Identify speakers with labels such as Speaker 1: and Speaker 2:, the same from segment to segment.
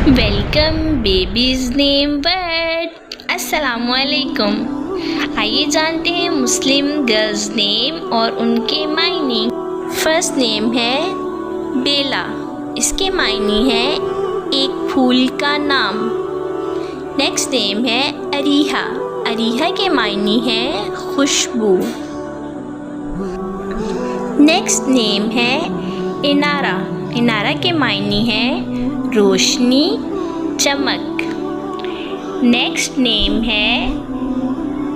Speaker 1: Welcome babies name word. अस्सलामुअलैकुम। आइए जानते हैं मुस्लिम गर्ल्स नेम और उनके मायने। फर्स्ट नेम है बेला। इसके मायने हैं एक फूल का नाम। नेक्स्ट नेम है अरीहा। अरीहा के मायने हैं खुशबू। नेक्स्ट नेम है इनारा। इनारा के मायने हैं रोशनी, चमक। नेक्स्ट नेम है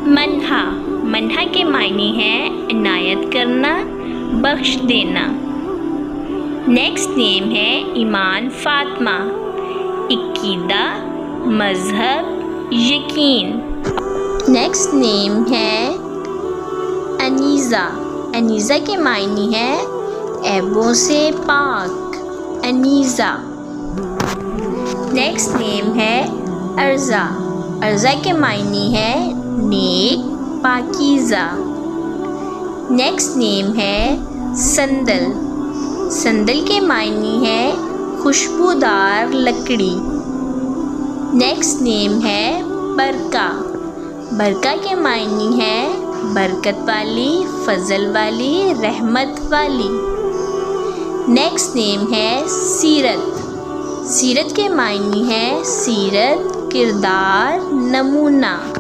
Speaker 1: मनहा। मनहा के मायने हैं इनायत करना, बख्श देना। नेक्स्ट नेम है ईमान फातिमा। इकीदा, मज़हब, यकीन। नेक्स्ट नेम है अनीज़ा। अनीज़ा के मायने हैं ऐबों से पाक, अनीज़ा। नेक्स्ट नेम है अर्ज़ा। अर्ज़ा के मायने हैं नेक, पाकीज़ा। नेक्स्ट नेम है संदल। संदल के मायने हैं खुशबूदार लकड़ी। नेक्स्ट नेम है बरका। बरका के मायने हैं बरकत वाली, फजल वाली, रहमत वाली। नेक्स्ट नेम है सीरत। सीरत के मायने हैं सीरत, किरदार, नमूना।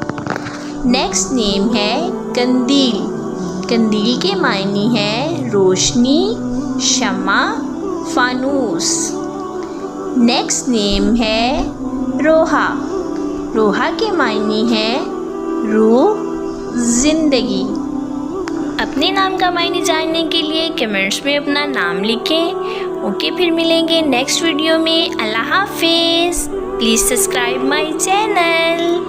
Speaker 1: नेक्स्ट नेम है कंदील। कंदील के मायने हैं रोशनी, शमा, फानूस। नेक्स्ट नेम है रोहा। रोहा के मायने हैं रूह, जिंदगी। अपने नाम का मायने जानने के लिए कमेंट्स में अपना नाम लिखें। ओके, फिर मिलेंगे नेक्स्ट वीडियो में। अल्लाह हाफिज़। Please subscribe my channel.